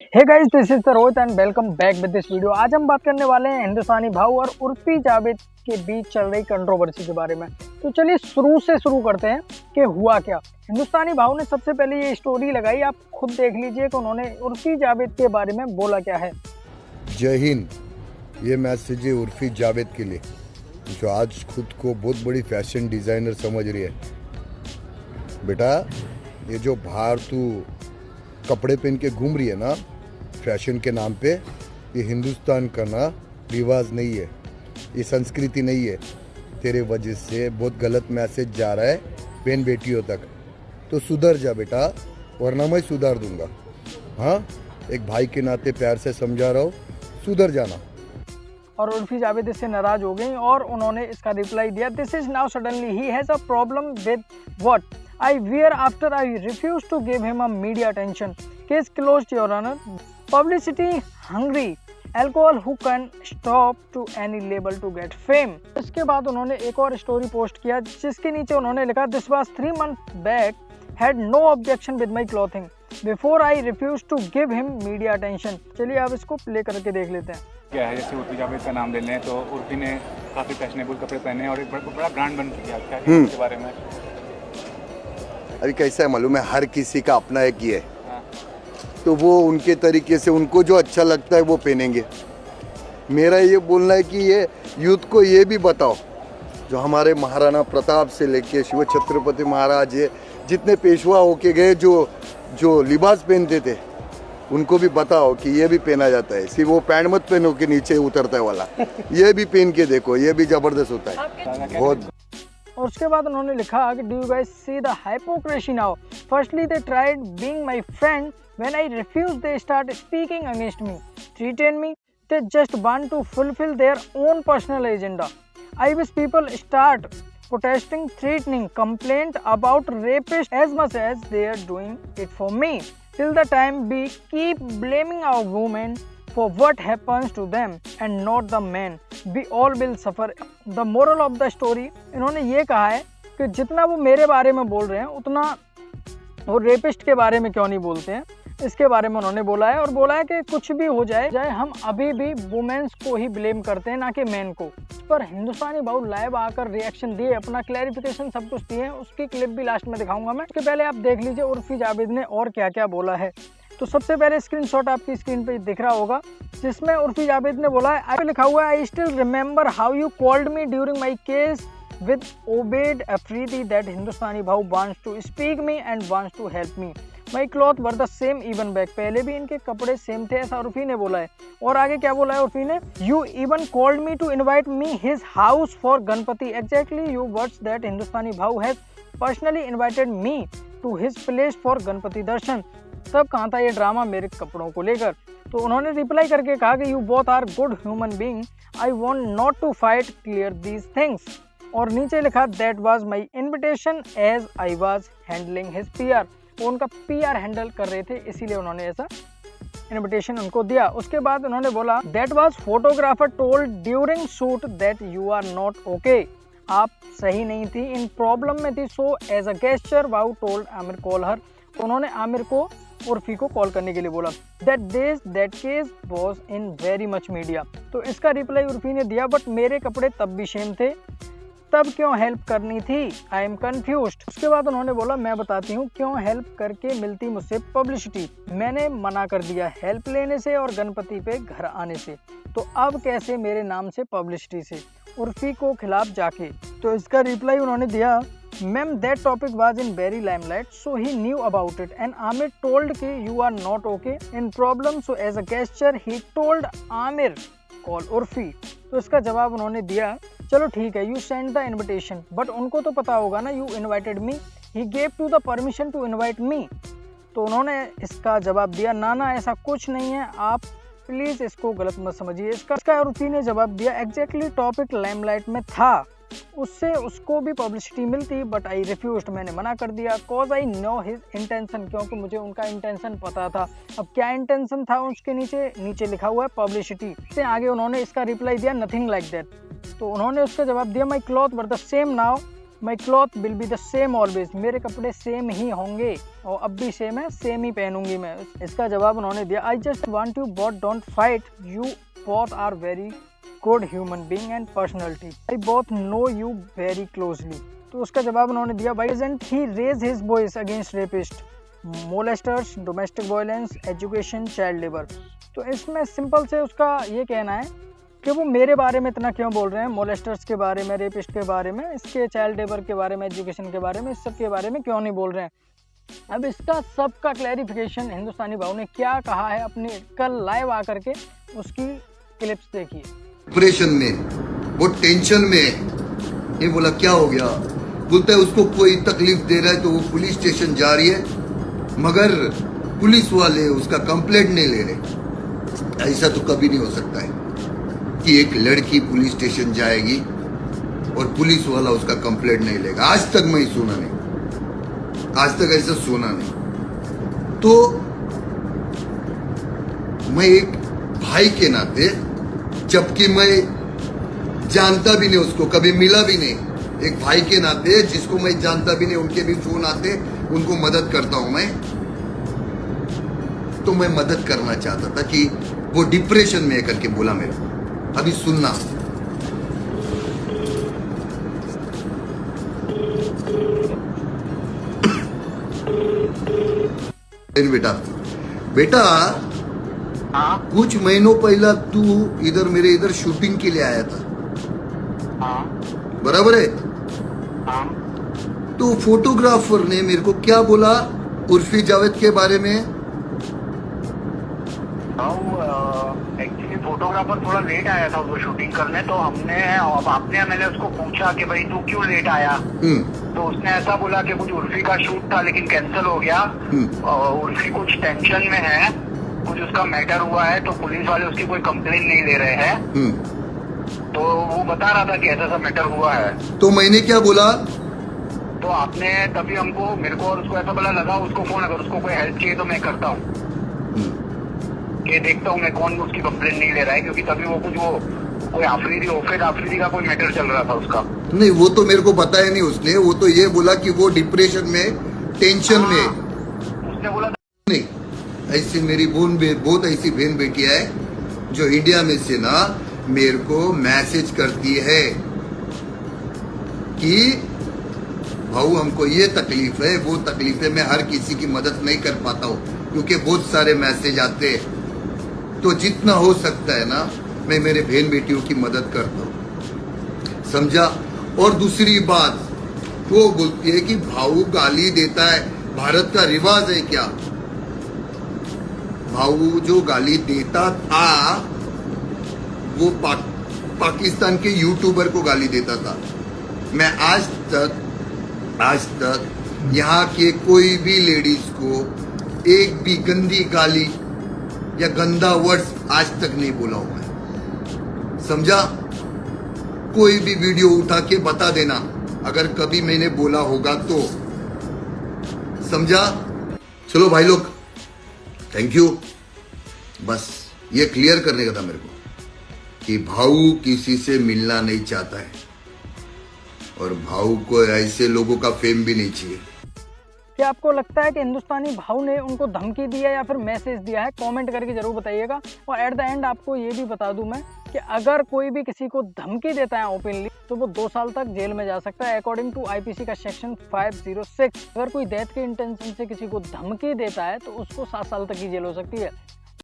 Hey guys, this is the Rohit and welcome back with this video. आज हम बात करने वाले हैं हिंदुस्तानी भाऊ और उर्फी जावेद के बीच चल रही कंट्रोवर्सी के बारे में। तो चलिए शुरू से शुरू करते हैं कि हुआ क्या। हिंदुस्तानी भाऊ ने सबसे पहले ये स्टोरी लगाई, आप खुद देख लीजिए कि उन्होंने उर्फी जावेद के बारे में बोला क्या है। जय हिंद। ये मैसेज है उर्फी जावेद के लिए, जो आज खुद को बहुत बड़ी फैशन डिज़ाइनर समझ रही है। बेटा, ये जो बाहर तू कपड़े पहन के घूम रही है ना फैशन के नाम पे, ये हिंदुस्तान का ना रिवाज नहीं है, ये संस्कृति नहीं है। तेरे वजह से बहुत गलत मैसेज जा रहा है बहन बेटियों तक। तो सुधर जा बेटा, वरना मैं सुधार दूंगा। हाँ, एक भाई के नाते प्यार से समझा रहा हूँ, सुधर जाना। और उर्फी जावेद इससे नाराज हो गई और उन्होंने इसका रिप्लाई दिया, this is now suddenly he has a problem with what I wear after I refuse to give him a media attention, case closed your honour, publicity hungry alcohol who can stop to any लेबल to get fame. इसके बाद उन्होंने एक और story post किया जिसके नीचे उन्होंने लिखा, this was 3 months back, had no objection with my clothing before I refused to give him media attention। चलिए आप इसको प्ले करके देख लेते हैं। क्या है, जैसे उर्फी जावेद का नाम ले लें तो उर्फी ने काफ़ी फैशनेबल कपड़े पहने और एक बड़ा ब्रांड बन गया। क्या है इसके बारे में? अभी कैसा है मालूम है, हर किसी का अपना एक ही है। हाँ। तो वो उनके तरीके से उनको जो अच्छा लगता है वो पहनेंगे। मेरा ये बोलना है कि ये यूथ को ये भी बताओ, जो हमारे महाराणा प्रताप से लेके शिव छत्रपति महाराज, ये जितने पेशवा होके गए, जो लिबास पहनते थे, उनको भी बताओ कि ये भी पहना जाता है। सिर्फ वो पैंट मत पहनो कि नीचे उतरता है वाला, ये भी पहन के देखो, ये भी जबरदस्त होता है बहुत। और उसके बाद उन्होंने लिखा कि do you guys see the hypocrisy now, firstly they tried being my friend, when I refuse they start speaking against me, threaten me, they just want to fulfill their own personal agenda. I wish people start protesting, threatening, complaint about rapists as much as they are doing it for me. Till the time we keep blaming our women for what happens to them and not the men, we all will suffer. The moral of the story, इन्होंने ये कहा है कि जितना वो मेरे बारे में बोल रहे हैं उतना वो रेपिस्ट के बारे में क्यों नहीं बोलते हैं। इसके बारे में उन्होंने बोला है और बोला है कि कुछ भी हो जाए हम अभी भी वुमेन्स को ही ब्लेम करते हैं, ना कि मैन को। इस पर हिंदुस्तानी भाऊ लाइव आकर रिएक्शन दिए, अपना क्लैरिफिकेशन सब कुछ दिए। उसकी क्लिप भी लास्ट में दिखाऊंगा मैं। उसके पहले आप देख लीजिए उर्फी जावेद ने और क्या क्या बोला है। तो सबसे पहले स्क्रीनशॉट आपकी स्क्रीन पे दिख रहा होगा, जिसमें उर्फी जावेद ने बोला है, लिखा हुआ है, I still remember how you called me during my case with Obaid Afridi that Hindustani Bhau wants to speak me and wants to help me. My clothes were the same even back. पहले भी इनके कपड़े same थे, ऐसा उर्फी ने बोला है। और आगे क्या बोला है उर्फी ने, You even called me to invite me his house for Ganpati. Exactly you words that Hindustani Bhau has personally invited me to his place for Ganpati darshan. तब कहाँ था ये ड्रामा मेरे कपड़ों को लेकर। तो उन्होंने रिप्लाई करके कहा कि You both are good human being. I want not to fight, clear these things. और नीचे लिखा, that was my invitation as I was handling his PR. वो उनका पीआर हैंडल कर रहे थे, इसीलिए उन्होंने ऐसा इन्विटेशन उनको दिया। उसके बाद उन्होंने बोला, that was photographer told during shoot that you are not okay, आप सही नहीं थी, इन प्रॉब्लम में थी, so as a gesture wow told Aamir call her. उन्होंने आमिर को उर्फी को कॉल करने के लिए बोला, that case was in very much media. तो इसका रिप्लाई उर्फी ने दिया, बट मेरे कपड़े तब भी सेम थे, तब क्यों हेल्प करनी थी, आई एम कन्फ्यूज्ड। उसके बाद उन्होंने बोला, मैं बताती हूँ क्यों हेल्प करके मिलती मुझसे पब्लिसिटी, मैंने मना कर दिया हेल्प लेने से और गणपति पे घर आने से, तो अब कैसे मेरे नाम से पब्लिसिटी से उर्फी को खिलाफ जाके। तो इसका रिप्लाई उन्होंने दिया, ma'am that topic was in very limelight, so he knew about it and Aamir told कि you are not okay in problem, so as a gesture he told Aamir call Urfi. तो इसका जवाब उन्होंने दिया, चलो ठीक है, you send the invitation, but उनको तो पता होगा ना, you invited me, he gave to the permission to invite me. तो उन्होंने इसका जवाब दिया, ना ऐसा कुछ नहीं है, आप प्लीज़ इसको गलत मत समझिए। इसका उर्फी ने जवाब दिया, एग्जैक्टली टॉपिक लाइमलाइट में था, उससे उसको भी पब्लिसिटी मिलती, बट आई रिफ्यूज्ड, मैंने मना कर दिया, cause I know his intention, क्योंकि मुझे उनका इंटेंशन पता था। अब क्या इंटेंशन था उसके नीचे लिखा हुआ है पब्लिसिटी। से आगे उन्होंने इसका रिप्लाई दिया, नथिंग लाइक दैट। तो उन्होंने उसका जवाब दिया, my cloth were the same now my cloth will be the same always, मेरे कपड़े सेम ही होंगे और अब भी सेम है, सेम ही पहनूंगी मैं। इसका जवाब उन्होंने दिया, I just want you both don't fight, you both are very good human being and personality, I both know you very closely. तो उसका जवाब उन्होंने दिया, why doesn't he raise his voice against rapist, molesters, domestic violence, education, child labour. तो इसमें simple से उसका ये कहना है कि वो मेरे बारे में इतना क्यों बोल रहे हैं, मोलेस्टर्स के बारे में, रेपिस्ट के बारे में, इसके चाइल्ड लेबर के बारे में, एजुकेशन के बारे में, इस सब के बारे में क्यों नहीं बोल रहे हैं। अब इसका सबका क्लैरिफिकेशन हिंदुस्तानी भाव ने क्या कहा है अपने कल लाइव आकर के, उसकी क्लिप्स देखिए। डिप्रेशन में, वो टेंशन में, ये बोला क्या हो गया, बोलता है उसको कोई तकलीफ दे रहा है तो वो पुलिस स्टेशन जा रही है, मगर पुलिस वाले उसका कंप्लेंट नहीं ले रहे। ऐसा तो कभी नहीं हो सकता है कि एक लड़की पुलिस स्टेशन जाएगी और पुलिस वाला उसका कंप्लेंट नहीं लेगा। आज तक मैं सुना नहीं, आज तक ऐसा सुना नहीं। तो मैं एक भाई के नाते, जबकि मैं जानता भी नहीं उसको, कभी मिला भी नहीं, एक भाई के नाते जिसको मैं जानता भी नहीं, उनके भी फोन आते, उनको मदद करता हूं मैं, तो मैं मदद करना चाहता था कि वो डिप्रेशन में करके बोला मेरे को। अभी सुनना, बेटा बेटा हाँ कुछ महीनों पहला तू इधर मेरे इधर शूटिंग के लिए आया था, हाँ बराबर है? हाँ तो फोटोग्राफर ने मेरे को क्या बोला उर्फी जावेद के बारे में? एक्चुअली फोटोग्राफर थोड़ा लेट आया था वो शूटिंग करने, तो मैंने उसको पूछा कि भाई तू क्यों लेट आया, तो उसने ऐसा बोला कि कुछ उर्फी का शूट था लेकिन कैंसिल हो गया, उर्फी कुछ टेंशन में है, कुछ उसका मैटर हुआ है, तो पुलिस वाले उसकी कोई कंप्लेन नहीं ले रहे हैं। तो वो बता रहा था कि ऐसा सा मैटर हुआ है। तो मैंने क्या बोला, तो आपने तभी हमको, मेरे को और उसको ऐसा बोला, लगा उसको फोन, अगर उसको कोई हेल्प चाहिए तो मैं करता हूँ, कि देखता हूँ मैं कौन उसकी कंप्लेन नहीं ले रहा है, क्योंकि तभी वो कोई आफरीदी का कोई मैटर चल रहा था उसका। नहीं वो तो मेरे को बताया नहीं उसने, वो तो ये बोला कि वो डिप्रेशन में, टेंशन में। उसने बोला नहीं, ऐसी मेरी बहुत ऐसी बहन बेटियां है जो इंडिया में से ना मेरे को मैसेज करती है कि भाऊ हमको ये तकलीफ है, वो तकलीफ है, मैं हर किसी की मदद नहीं कर पाता हूँ क्योंकि बहुत सारे मैसेज आते हैं। तो जितना हो सकता है ना मैं मेरे बहन बेटियों की मदद करता हूँ, समझा? और दूसरी बात, वो बोलती है कि भाऊ गाली देता है, भारत का रिवाज है क्या? भाऊ जो गाली देता था वो पाकिस्तान के यूट्यूबर को गाली देता था। मैं आज तक यहाँ के कोई भी लेडीज को एक भी गंदी गाली या गंदा वर्ड्स आज तक नहीं बोला हूं मैं, समझा? कोई भी वीडियो उठा के बता देना अगर कभी मैंने बोला होगा तो, समझा? चलो भाई लोग, थैंक यू। बस ये क्लियर करने का था मेरे को कि भाऊ किसी से मिलना नहीं चाहता है और भाऊ को ऐसे लोगों का फेम भी नहीं चाहिए। क्या आपको लगता है कि हिंदुस्तानी भाव ने उनको धमकी दिया या फिर मैसेज दिया है? कमेंट करके जरूर बताइएगा। और एट द एंड आपको ये भी बता दूं मैं कि अगर कोई भी किसी को धमकी देता है ओपनली तो वो 2 साल तक जेल में जा सकता है अकॉर्डिंग टू आईपीसी का सेक्शन 506। अगर कोई डेथ के इंटेंशन से किसी को धमकी देता है तो उसको 7 साल तक की जेल हो सकती है।